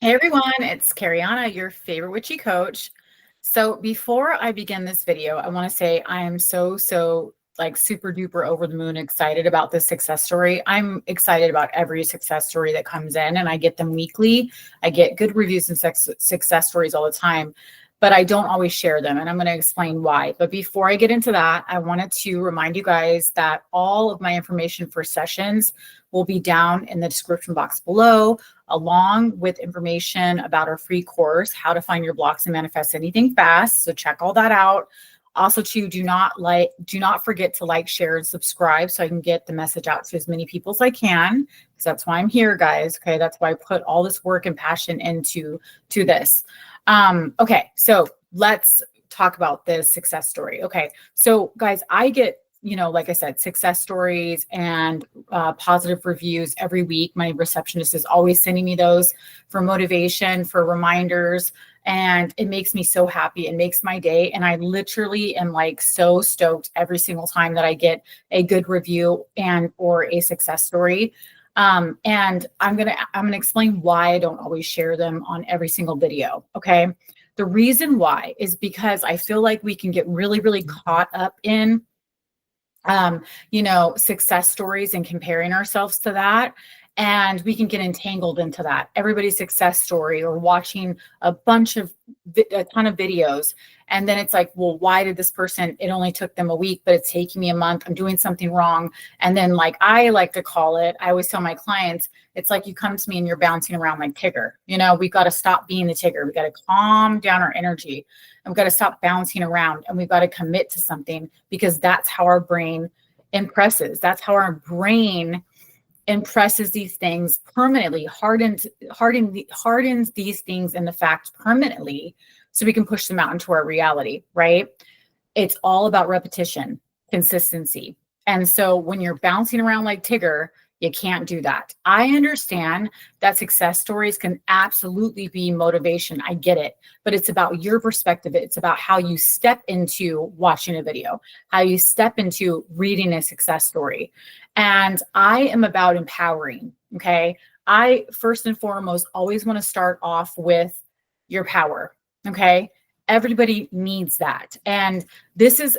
Hey everyone, it's Kariana, your favorite witchy coach. So before I begin this video, I want to say I am so like super duper over the moon excited about this success story. I'm excited about every success story that comes in, and I get them weekly. I get good reviews and success stories all the time, but I don't always share them, and I'm going to explain why. But before I get into that, I wanted to remind you guys that all of my information for sessions will be down in the description box below, along with information about our free course, how to find your blocks and manifest anything fast. So check all that out. Also, too, do not forget to like, share, and subscribe so I can get the message out to as many people as I can, because that's why I'm here, guys. Okay, that's why I put all this work and passion into this. Okay, so let's talk about this success story. Okay, so guys, I get, like I said, success stories and positive reviews every week. My receptionist is always sending me those for motivation, for reminders, and it makes me so happy. It makes my day. And I literally am like so stoked every single time that I get a good review and or a success story. And I'm gonna explain why I don't always share them on every single video. Okay. The reason why is because I feel like we can get really caught up in success stories and comparing ourselves to that. And we can get entangled into that. Everybody's success story, or watching a ton of videos. And then it's like, well, why did this person, it only took them a week, but it's taking me a month. I'm doing something wrong. And then, like I like to call it, I always tell my clients, it's like you come to me and you're bouncing around like Tigger. We've got to stop being the Tigger. We've got to calm down our energy, and we've got to stop bouncing around, and we've got to commit to something, because that's how our brain impresses. That's how our brain impresses these things permanently, hardens these things in the fact permanently, so we can push them out into our reality, right? It's all about repetition, consistency. And so when you're bouncing around like Tigger, you can't do that. I understand that success stories can absolutely be motivation. I get it, but it's about your perspective. It's about how you step into watching a video, how you step into reading a success story. And I am about empowering. Okay. I first and foremost always want to start off with your power. Okay. Everybody needs that. And this is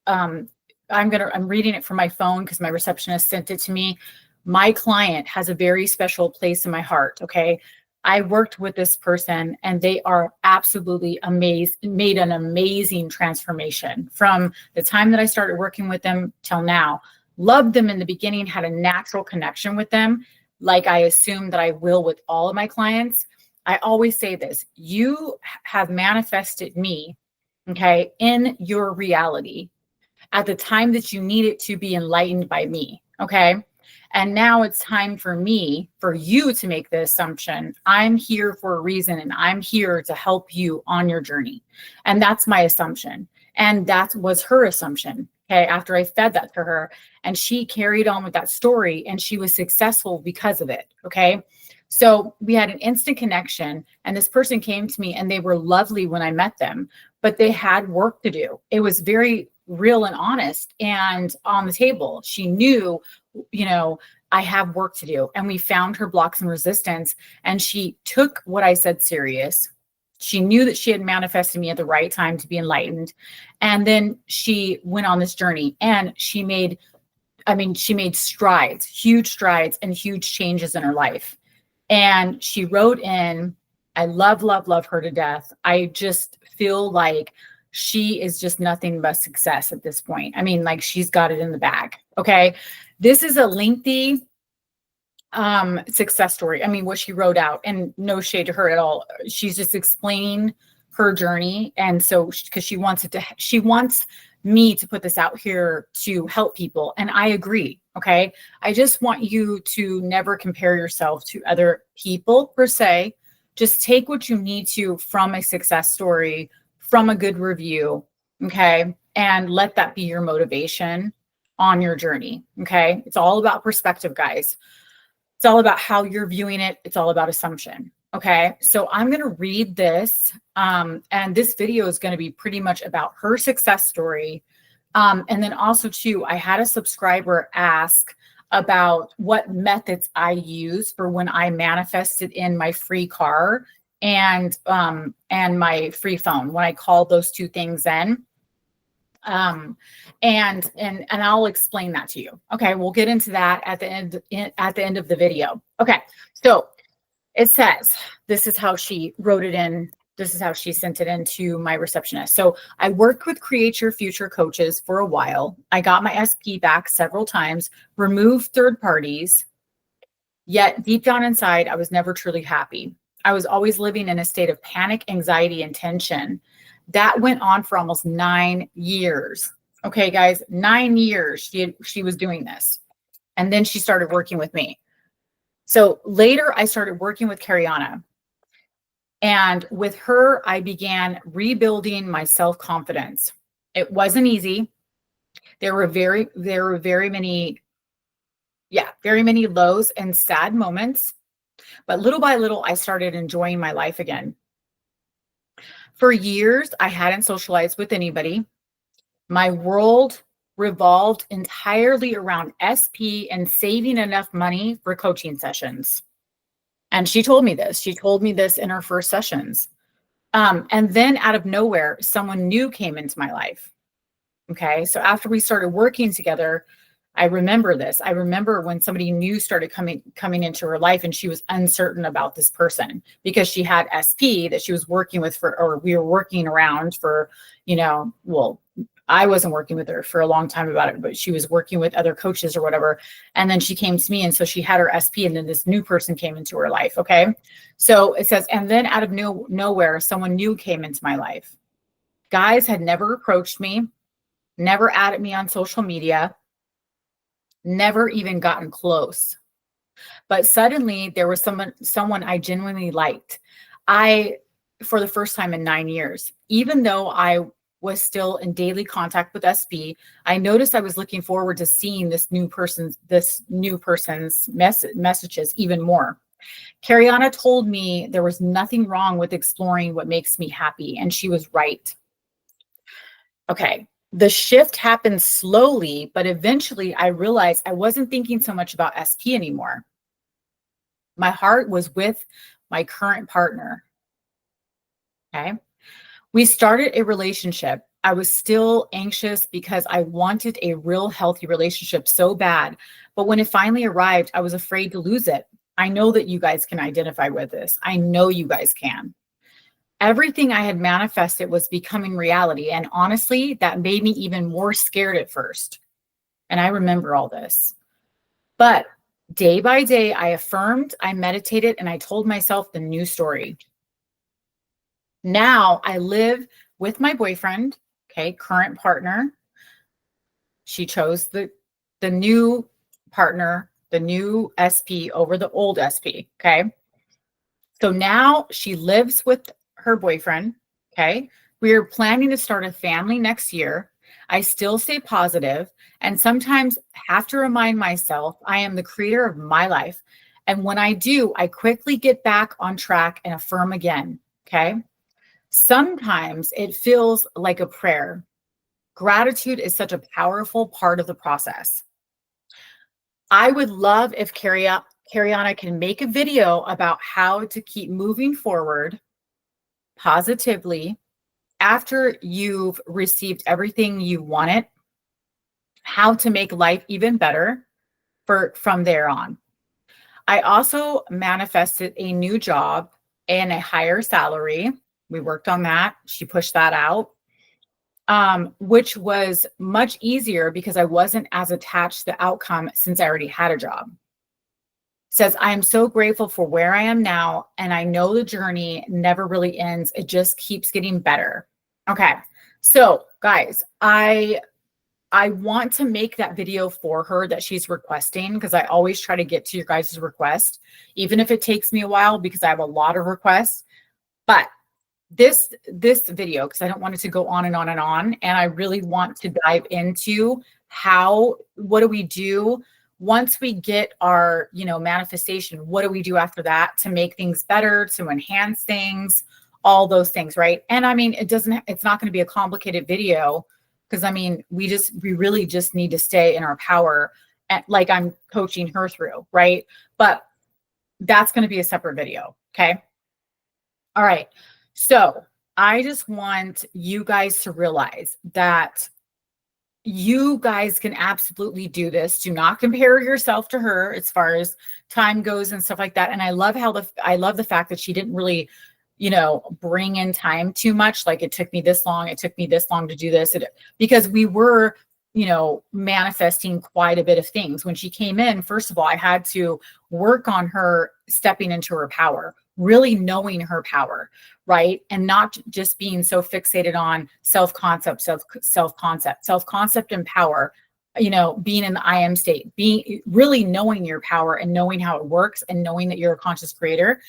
I'm reading it from my phone because my receptionist sent it to me. My client has a very special place in my heart. Okay. I worked with this person, and they are absolutely made an amazing transformation from the time that I started working with them till now. Loved them in the beginning, had a natural connection with them, like I assume that I will with all of my clients. I always say this: you have manifested me, okay, in your reality at the time that you need it to be enlightened by me, okay? And now it's time for you to make the assumption, I'm here for a reason, and I'm here to help you on your journey. And that's my assumption. And that was her assumption, okay, after I fed that to her. And she carried on with that story, and she was successful because of it, okay? So we had an instant connection, and this person came to me, and they were lovely when I met them, but they had work to do. It was very real and honest and on the table. She knew, I have work to do. And we found her blocks and resistance, and she took what I said serious. She knew that she had manifested me at the right time to be enlightened. And then she went on this journey, and she made strides, huge strides, and huge changes in her life. And she wrote in, I love her to death. I just feel like she is just nothing but success at this point. Like she's got it in the bag. Okay. This is a lengthy success story. What she wrote out, and no shade to her at all. She's just explaining her journey. And so, because she wants me to put this out here to help people. And I agree. Okay. I just want you to never compare yourself to other people per se. Just take what you need to from a success story, from a good review. Okay. And let that be your motivation on your journey. Okay. It's all about perspective, guys. It's all about how you're viewing it. It's all about assumption. Okay. So I'm going to read this. And this video is going to be pretty much about her success story. And then also too, I had a subscriber ask, about what methods I use for when I manifested in my free car and my free phone, when I called those two things in. And I'll explain that to you. Okay, we'll get into that at the end of the video. Okay, so it says, this is how she wrote it in. This is how she sent it in to my receptionist. So I worked with Create Your Future coaches for a while. I got my SP back several times, removed third parties, yet deep down inside, I was never truly happy. I was always living in a state of panic, anxiety, and tension. That went on for almost 9 years. Okay, guys, 9 years she was doing this. And then she started working with me. So later I started working with Kariana. And with her, I began rebuilding my self-confidence. It wasn't easy. There were very many lows and sad moments. But little by little, I started enjoying my life again. For years, I hadn't socialized with anybody. My world revolved entirely around SP and saving enough money for coaching sessions. And she told me this. She told me this in her first sessions. And then out of nowhere, someone new came into my life. Okay. So after we started working together, I remember this. I remember when somebody new started coming into her life, and she was uncertain about this person because she had SP that she was working with or we were working around for, I wasn't working with her for a long time about it, but she was working with other coaches or whatever. And then she came to me, and so she had her SP, and then this new person came into her life. Okay. So it says, and then out of nowhere, someone new came into my life. Guys had never approached me, never added me on social media, never even gotten close. But suddenly there was someone I genuinely liked. For the first time in 9 years, even though I was still in daily contact with SB, I noticed I was looking forward to seeing this new person's messages even more. Kariana told me there was nothing wrong with exploring what makes me happy, and she was right. Okay. The shift happened slowly, but eventually I realized I wasn't thinking so much about SP anymore. My heart was with my current partner. Okay. We started a relationship. I was still anxious because I wanted a real healthy relationship so bad. But when it finally arrived, I was afraid to lose it. I know that you guys can identify with this. I know you guys can. Everything I had manifested was becoming reality. And honestly, that made me even more scared at first. And I remember all this. But day by day, I affirmed, I meditated, and I told myself the new story. Now I live with my boyfriend, okay, current partner. She chose the new partner, the new SP over the old SP, okay? So now she lives with her boyfriend, okay? We are planning to start a family next year. I still stay positive and sometimes have to remind myself I am the creator of my life. And when I do, I quickly get back on track and affirm again, okay? Sometimes it feels like a prayer. Gratitude is such a powerful part of the process. I would love if Kariana can make a video about how to keep moving forward positively after you've received everything you wanted, how to make life even better from there on. I also manifested a new job and a higher salary. We worked on that. She pushed that out, which was much easier because I wasn't as attached to the outcome since I already had a job. Says, I am so grateful for where I am now, and I know the journey never really ends. It just keeps getting better. Okay. So guys, I want to make that video for her that she's requesting, because I always try to get to your guys' request, even if it takes me a while because I have a lot of requests. But this video, because I don't want it to go on and on and on, and I really want to dive into what do we do once we get our, manifestation? What do we do after that to make things better, to enhance things, all those things, right? And I mean, it's not going to be a complicated video, because I mean, we really just need to stay in our power like I'm coaching her through, right? But that's going to be a separate video. Okay. All right. So I just want you guys to realize that you guys can absolutely do this. Do not compare yourself to her as far as time goes and stuff like that. And I love the fact that she didn't really, bring in time too much. Like it took me this long. It took me this long to do this, because we were, manifesting quite a bit of things. When she came in, first of all, I had to work on her stepping into her power, really knowing her power, right? And not just being so fixated on self-concept and power, being in the I am state, being really knowing your power and knowing how it works and knowing that you're a conscious creator.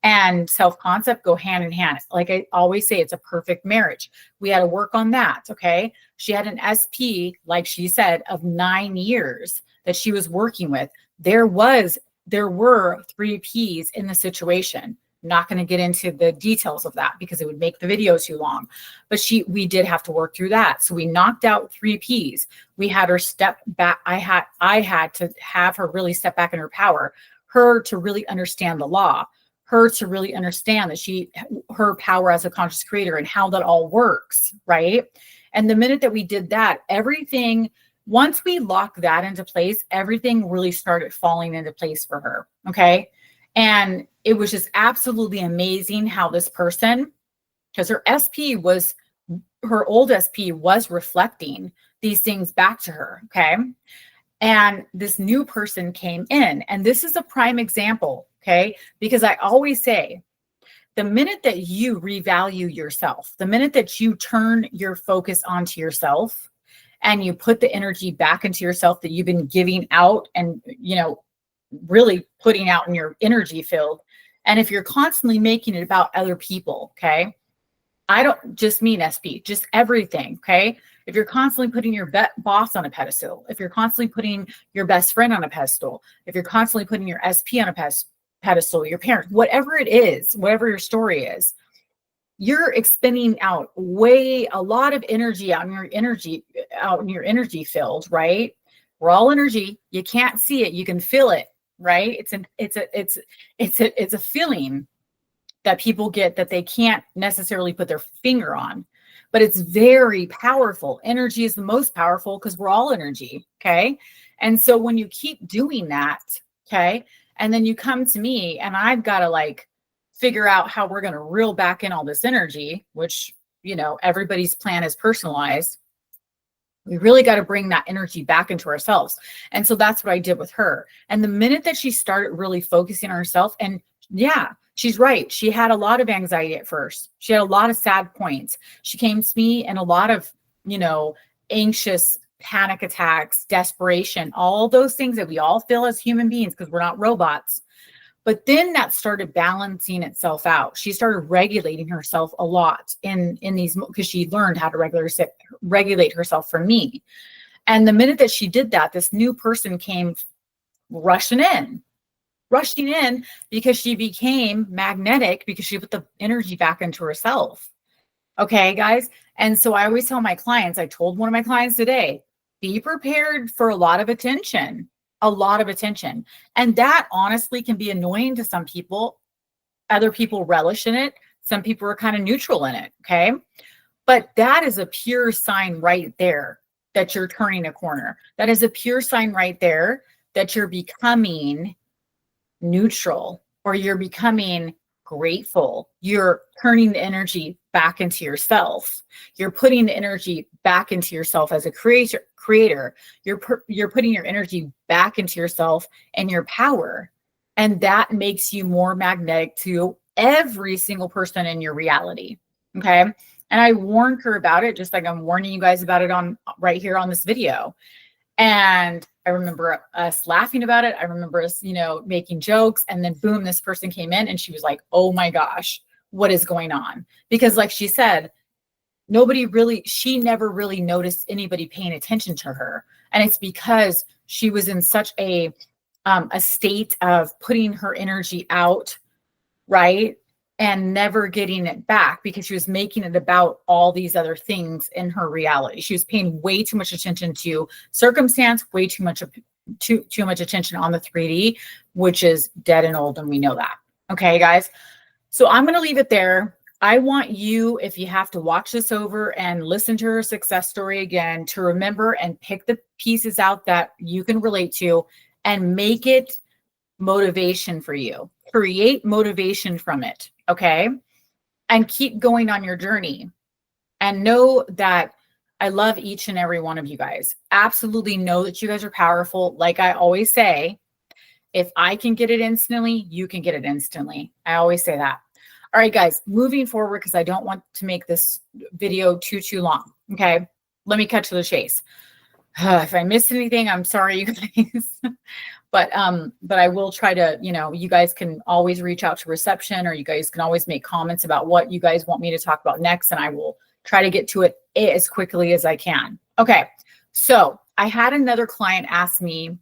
And self-concept go hand in hand. Like I always say, it's a perfect marriage. We had to work on that. Okay. She had an SP, like she said, of 9 years that she was working with. There were 3 Ps in the situation. I'm not going to get into the details of that because it would make the video too long, but we did have to work through that. So we knocked out 3 Ps. We had her step back. I had to have her really step back in her power, her to really understand the law, her to really understand that her power as a conscious creator and how that all works, right? And the minute that we did that, once we locked that into place, everything really started falling into place for her, okay? And it was just absolutely amazing how this person, because her old SP was reflecting these things back to her, okay? And this new person came in, and this is a prime example, okay? Because I always say, the minute that you revalue yourself, the minute that you turn your focus onto yourself and you put the energy back into yourself that you've been giving out and, really putting out in your energy field. And if you're constantly making it about other people, okay? I don't just mean SP, just everything, okay? If you're constantly putting your boss on a pedestal, if you're constantly putting your best friend on a pedestal, if you're constantly putting your SP on a pedestal, your parents, whatever it is, whatever your story is, you're expending out a lot of energy out in your energy field, right? We're all energy. You can't see it. You can feel it, right? It's a feeling that people get that they can't necessarily put their finger on, but it's very powerful. Energy is the most powerful because we're all energy. Okay. And so when you keep doing that, okay, and then you come to me and I've got to figure out how we're going to reel back in all this energy, which, everybody's plan is personalized. We really got to bring that energy back into ourselves. And so that's what I did with her. And the minute that she started really focusing on herself, and yeah, she's right. She had a lot of anxiety at first. She had a lot of sad points. She came to me and a lot of, anxious panic attacks, desperation, all those things that we all feel as human beings because we're not robots. But then that started balancing itself out. She started regulating herself a lot in these, because she learned how to regulate herself from me. And the minute that she did that, this new person came rushing in because she became magnetic because she put the energy back into herself. Okay, guys. And so I always tell my clients, I told one of my clients today, be prepared for a lot of attention. And that honestly can be annoying to some people. Other people relish in it. Some people are kind of neutral in it. Okay. But that is a pure sign right there that you're turning a corner. That is a pure sign right there that you're becoming neutral or you're becoming grateful. You're turning the energy back into yourself. You're putting the energy back into yourself as a creator. You're putting your energy back into yourself and your power. And that makes you more magnetic to every single person in your reality. Okay. And I warned her about it, just like I'm warning you guys about it on right here on this video. And I remember us laughing about it. I remember us, making jokes. And then boom, this person came in and she was like, oh my gosh, what is going on? Because like she said, she never really noticed anybody paying attention to her. And it's because she was in such a state of putting her energy out, right? And never getting it back because she was making it about all these other things in her reality. She was paying way too much attention to circumstance, way too much too much attention on the 3D, which is dead and old, and we know that. Okay, guys. So I'm going to leave it there. I want you, if you have to watch this over and listen to her success story again, to remember and pick the pieces out that you can relate to and make it motivation for you. Create motivation from it, okay? And keep going on your journey. And know that I love each and every one of you guys. Absolutely know that you guys are powerful. Like I always say, if I can get it instantly, you can get it instantly. I always say that. All right, guys, moving forward, because I don't want to make this video too long. Okay, let me cut to the chase. If I missed anything, I'm sorry, you guys. But I will try to, you guys can always reach out to reception, or you guys can always make comments about what you guys want me to talk about next, and I will try to get to it as quickly as I can. Okay, so I had another client ask me,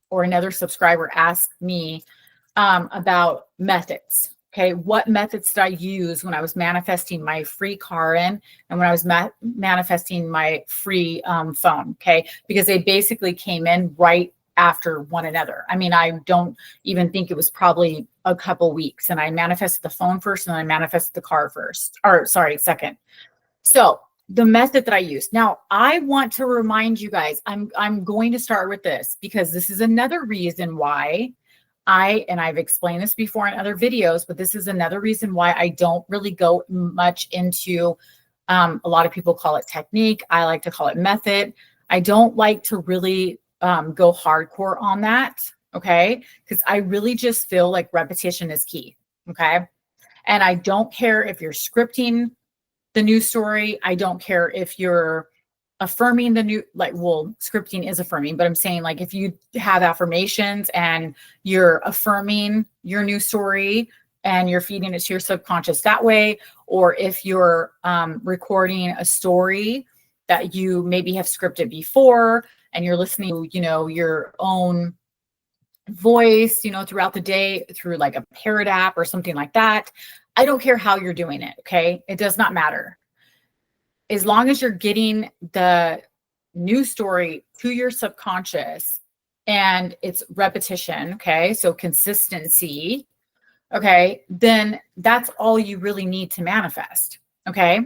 or another subscriber ask me about methods. Okay, what methods did I use when I was manifesting my free car in and when I was manifesting my free phone? Okay, because they basically came in right after one another. I mean, I don't even think it was probably a couple weeks, and I manifested the phone first and then I manifested the car second. So the method that I use. Now, I want to remind you guys, I'm going to start with this because this is another reason why I've explained this before in other videos, but this is another reason why I don't really go much into, a lot of people call it technique. I like to call it method. I don't like to really go hardcore on that, okay? Because I really just feel like repetition is key, okay? And I don't care if you're scripting the news story. I don't care if you're affirming the new, scripting is affirming, but I'm saying, like, if you have affirmations and you're affirming your new story and you're feeding it to your subconscious that way, or if you're recording a story that you maybe have scripted before and you're listening to, your own voice, throughout the day through like a parrot app or something like that. I don't care how you're doing it. Okay. It does not matter. As long as you're getting the news story to your subconscious and it's repetition, okay, so consistency, okay, then that's all you really need to manifest, okay?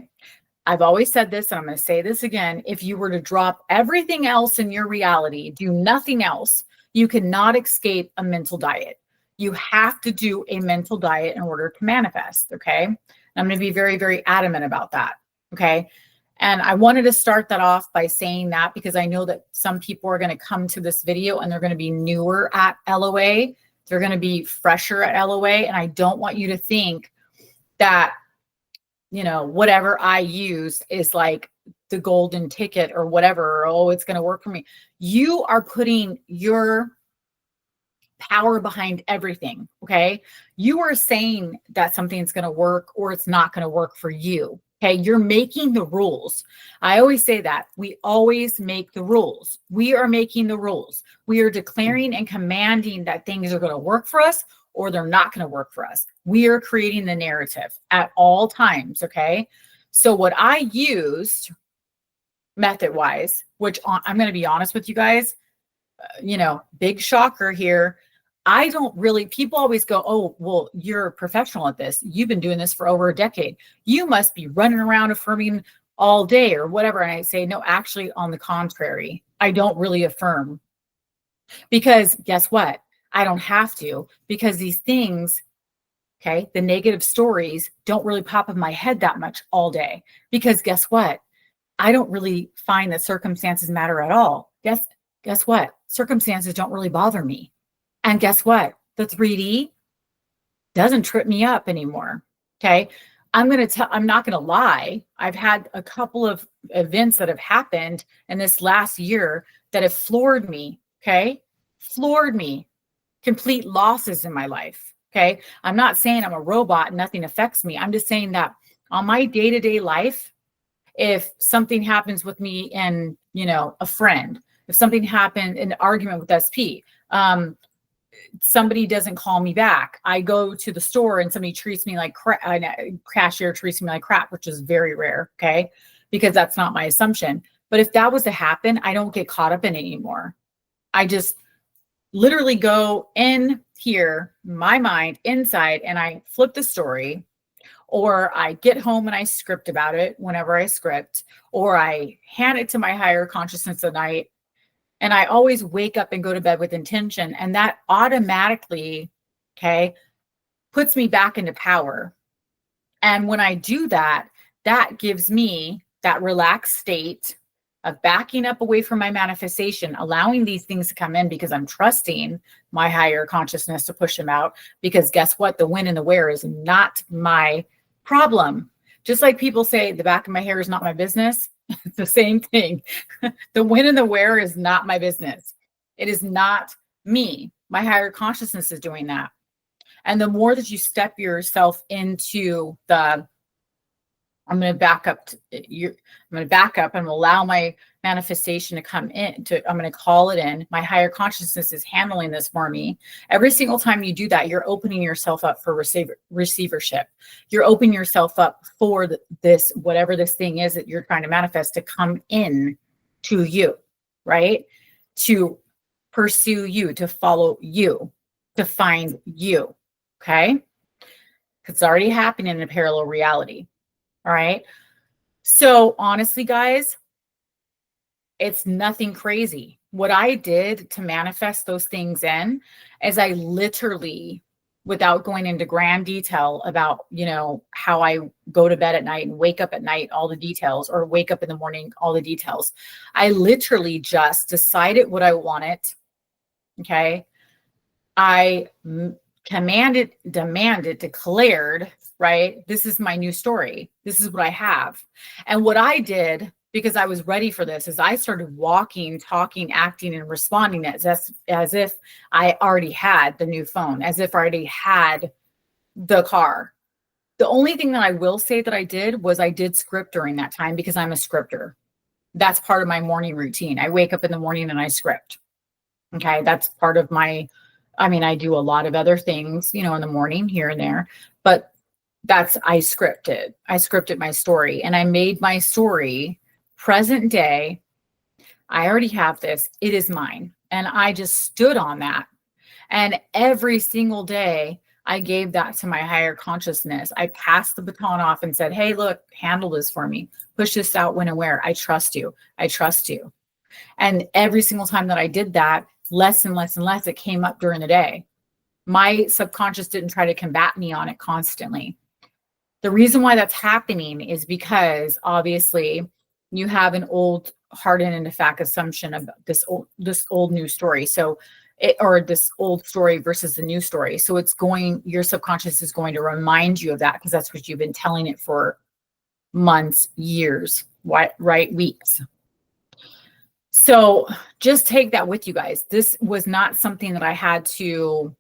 I've always said this, and I'm going to say this again. If you were to drop everything else in your reality, do nothing else, you cannot escape a mental diet. You have to do a mental diet in order to manifest, okay? And I'm going to be very, very adamant about that, okay? And I wanted to start that off by saying that because I know that some people are going to come to this video and they're going to be newer at LOA. They're going to be fresher at LOA. And I don't want you to think that, whatever I use is like the golden ticket or whatever, or, oh, it's going to work for me. You are putting your power behind everything, okay? You are saying that something's going to work or it's not going to work for you. Okay, you're making the rules. I always say that. We always make the rules. We are making the rules. We are declaring and commanding that things are going to work for us or they're not going to work for us. We are creating the narrative at all times, okay? So what I used method-wise, which I'm going to be honest with you guys, big shocker here. I don't really, people always go, oh, well, you're a professional at this. You've been doing this for over a decade. You must be running around affirming all day or whatever. And I say, no, actually, on the contrary, I don't really affirm because guess what? I don't have to, because these things, okay, the negative stories don't really pop in my head that much all day because guess what? I don't really find that circumstances matter at all. Guess what? Circumstances don't really bother me. And guess what? The 3D doesn't trip me up anymore. Okay. I'm not going to lie. I've had a couple of events that have happened in this last year that have floored me. Okay. Floored me. Complete losses in my life. Okay. I'm not saying I'm a robot and nothing affects me. I'm just saying that on my day-to-day life, if something happens with me and, a friend, if something happened in an argument with SP, somebody doesn't call me back. I go to the store and somebody treats me like crap. Cashier treats me like crap, which is very rare. Okay. Because that's not my assumption. But if that was to happen, I don't get caught up in it anymore. I just literally go in here, my mind inside, and I flip the story, or I get home and I script about it whenever I script, or I hand it to my higher consciousness at night. And I always wake up and go to bed with intention. And that automatically, okay, puts me back into power. And when I do that, that gives me that relaxed state of backing up away from my manifestation, allowing these things to come in because I'm trusting my higher consciousness to push them out. Because guess what? The when and the where is not my problem. Just like people say, the back of my hair is not my business. It's the same thing. The when and the where is not my business. It is not me. My higher consciousness is doing that. And the more that you step yourself into the, I'm going to back up. I'm going to back up and allow my manifestation to come in. I'm going to call it in. My higher consciousness is handling this for me. Every single time you do that, you're opening yourself up for receivership. You're opening yourself up for this, whatever this thing is that you're trying to manifest, to come in to you, right? To pursue you, to follow you, to find you. Okay. It's already happening in a parallel reality. All right. So honestly, guys, it's nothing crazy. What I did to manifest those things in is I literally, without going into grand detail about, how I go to bed at night and wake up at night, all the details, or wake up in the morning, all the details. I literally just decided what I wanted. Okay. I commanded, demanded, declared, right? This is my new story. This is what I have. And what I did, because I was ready for this, is I started walking, talking, acting, and responding as if I already had the new phone, as if I already had the car. The only thing that I will say that I did was I did script during that time, because I'm a scripter. That's part of my morning routine. I wake up in the morning and I script. Okay. That's part of my, I do a lot of other things, in the morning here and there, but I scripted my story, and I made my story present day. I already have this. It is mine. And I just stood on that. And every single day I gave that to my higher consciousness. I passed the baton off and said, hey, look, handle this for me. Push this out when and where. I trust you. I trust you. And every single time that I did that, less and less and less, it came up during the day. My subconscious didn't try to combat me on it constantly. The reason why that's happening is because obviously you have an old hardened into fact assumption of this old new story. So this old story versus the new story. So your subconscious is going to remind you of that, because that's what you've been telling it for months, years, right? Weeks. So just take that with you guys. This was not something that I had to,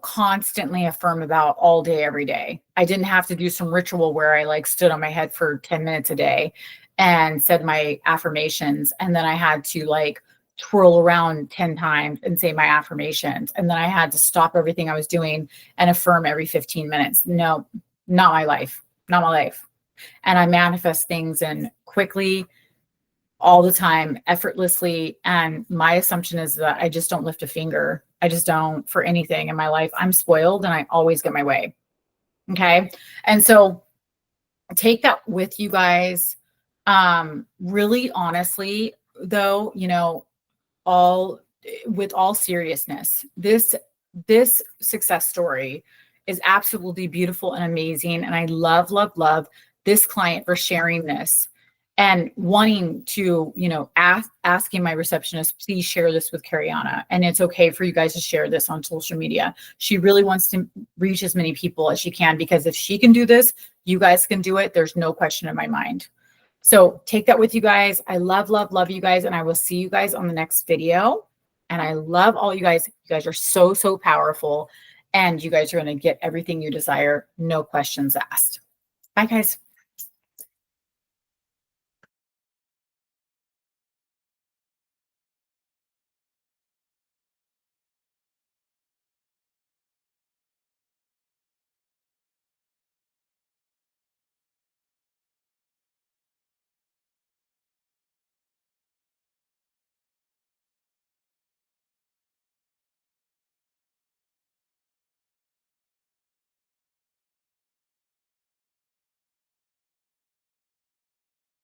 constantly affirm about all day, every day. I didn't have to do some ritual where I stood on my head for 10 minutes a day and said my affirmations. And then I had to twirl around 10 times and say my affirmations. And then I had to stop everything I was doing and affirm every 15 minutes. No, not my life, not my life. And I manifest things in quickly, all the time, effortlessly. And my assumption is that I just don't lift a finger. I just don't for anything in my life. I'm spoiled and I always get my way. Okay. And so take that with you guys. Really honestly, though, with all seriousness, this success story is absolutely beautiful and amazing. And I love, love, love this client for sharing this and wanting to, asking my receptionist, please share this with Kariana. And it's okay for you guys to share this on social media. She really wants to reach as many people as she can, because if she can do this, you guys can do it. There's no question in my mind. So take that with you guys. I love, love, love you guys. And I will see you guys on the next video. And I love all you guys. You guys are so, so powerful. And you guys are going to get everything you desire. No questions asked. Bye, guys.